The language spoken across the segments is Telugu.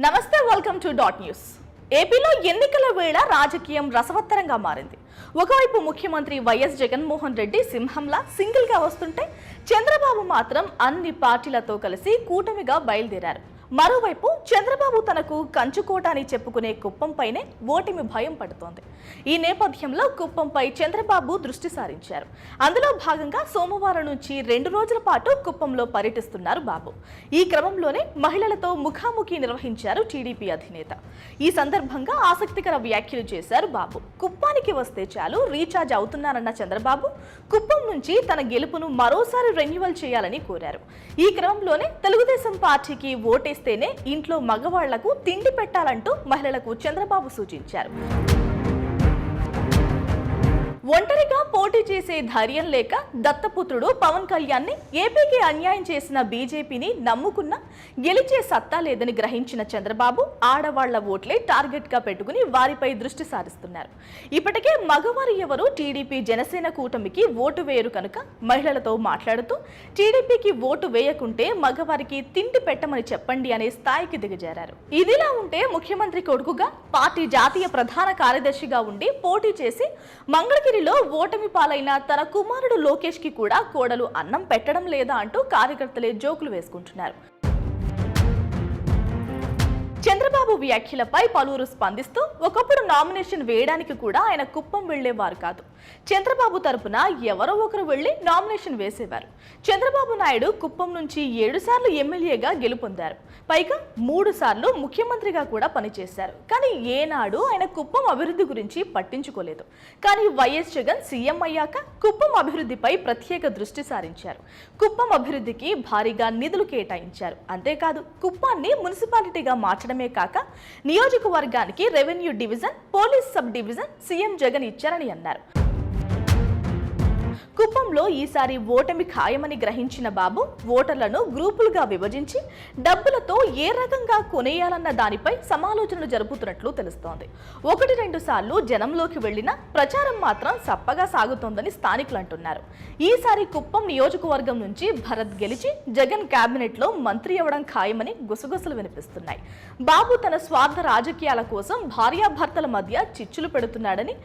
నమస్తే, వెల్కమ్ టు డాట్ న్యూస్. ఏపీలో ఎన్నికల వేళ రాజకీయం రసవత్తరంగా మారింది. ఒకవైపు ముఖ్యమంత్రి వైఎస్ జగన్మోహన్ రెడ్డి సింహంలా సింగిల్ గా వస్తుంటే, చంద్రబాబు మాత్రం అన్ని పార్టీలతో కలిసి కూటమిగా బయలుదేరారు. మరోవైపు చంద్రబాబు తనకు కంచుకోట అని చెప్పుకునే కుప్పంపైనే ఓటమి భయం పడుతోంది. ఈ నేపథ్యంలో కుప్పంపై చంద్రబాబు దృష్టి సారించారు. అందులో భాగంగా సోమవారం నుంచి 2 రోజుల పాటు కుప్పంలో పర్యటిస్తున్నారు బాబు. ఈ క్రమంలోనే మహిళలతో ముఖాముఖి నిర్వహించారు టీడీపీ అధినేత. ఈ సందర్భంగా ఆసక్తికర వ్యాఖ్యలు చేశారు బాబు. కుప్పానికి వస్తే చాలు రీఛార్జ్ అవుతున్నారన్న చంద్రబాబు కుప్పం నుంచి తన గెలుపును మరోసారి రెన్యువల్ చేయాలని కోరారు. ఈ క్రమంలోనే తెలుగుదేశం పార్టీకి ఓటేస్తేనే ఇంట్లో మగవాళ్లకు తిండి పెట్టాలంటూ మహిళలకు చంద్రబాబు సూచించారు. ఒంటరిగా పోటీ చేసే ధైర్యం లేక దత్తపుత్రుడు పవన్ కళ్యాణ్ ని ఏపీకి అన్యాయం చేసిన బీజేపీని నమ్ముకున్న గెలిచే సత్తా లేదని గ్రహించిన చంద్రబాబు ఆడవాళ్ల ఓట్లే టార్గెట్ గా పెట్టుకుని వారిపై దృష్టి సారిస్తున్నారు. ఇప్పటికే మగవారు ఎవరు టీడీపీ జనసేన కూటమికి ఓటు వేయరు కనుక మహిళలతో మాట్లాడుతూ టీడీపీకి ఓటు వేయకుంటే మగవారికి తిండి పెట్టమని చెప్పండి అనే స్థాయికి దిగజారారు. ఇదిలా ఉంటే ముఖ్యమంత్రి కొడుకుగా పార్టీ జాతీయ ప్రధాన కార్యదర్శిగా ఉండి పోటీ చేసి మంగళగిరి ఓటమి పాలైన తన కుమారుడు లోకేష్ కి కూడా కోడలు అన్నం పెట్టడం లేదా అంటూ కార్యకర్తలే జోకులు వేసుకుంటున్నారు. చంద్రబాబు వ్యాఖ్యలపై పలువురు స్పందిస్తూ ఒకప్పుడు నామినేషన్ వేయడానికి కూడా ఆయన కుప్పం వెళ్లేవారు కాదు. చంద్రబాబు తరపున ఎవరో ఒకరు వెళ్లి నామినేషన్ వేసేవారు. చంద్రబాబు నాయుడు కుప్పం నుంచి 7 సార్లు ఎమ్మెల్యేగా గెలుపొందారు. పైగా 3 సార్లు ముఖ్యమంత్రిగా కూడా పనిచేశారు. కానీ ఏనాడు ఆయన కుప్పం అభివృద్ధి గురించి పట్టించుకోలేదు. కానీ వైఎస్ జగన్ సీఎం అయ్యాక కుప్పం అభివృద్ధిపై ప్రత్యేక దృష్టి సారించారు. కుప్పం అభివృద్ధికి భారీగా నిధులు కేటాయించారు. అంతేకాదు కుప్పాన్ని మున్సిపాలిటీగా మార్చడమే కాక నియోజకవర్గానికి revenue division, police sub division CM Jagan ఇచ్చారని అన్నారు. కుప్పంలో ఈసారి ఓటమి ఖాయమని గ్రహించిన బాబు ఓటర్లను గ్రూపులుగా విభజించి డబ్బులతో ఏ రకంగా కొనేయాలన్న దానిపై సమాలోచనలు జరుపుతున్నట్లు తెలుస్తోంది. 1-2 సార్లు జనంలోకి వెళ్లినా ప్రచారం మాత్రం సప్పగా సాగుతోందని స్థానికులు అంటున్నారు. ఈసారి కుప్పం నియోజకవర్గం నుంచి భరత్ గెలిచి జగన్ కేబినెట్ లో మంత్రి అవ్వడం ఖాయమని గుసగుసలు వినిపిస్తున్నాయి. బాబు తన స్వార్థ రాజకీయాల కోసం భార్యాభర్తల మధ్య చిచ్చులు పెడుతున్నాడని,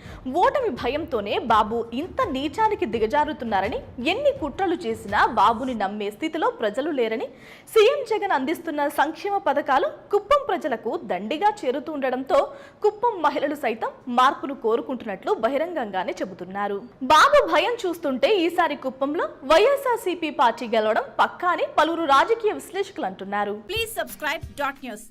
ఓటమి భయంతోనే బాబు ఇంత నీచానికి దిగజారుతున్నారని, ఎన్ని కుట్రలు చేసినా బాబుని నమ్మే స్థితిలో ప్రజలు లేరని, సీఎం జగన్ అందిస్తున్న సంక్షేమ పథకాలు కుప్పం ప్రజలకు దండిగా చేరుతుండడంతో కుప్పం మహిళలు సైతం మార్పును కోరుకుంటున్నట్లు బహిరంగంగానే చెబుతున్నారు. బాబు భయం చూస్తుంటే ఈసారి కుప్పంలో వైఎస్ఆర్సీపీ పార్టీ గెలవడం పక్కా అని పలువురు రాజకీయ విశ్లేషకులు అంటున్నారు. Please subscribe dot news.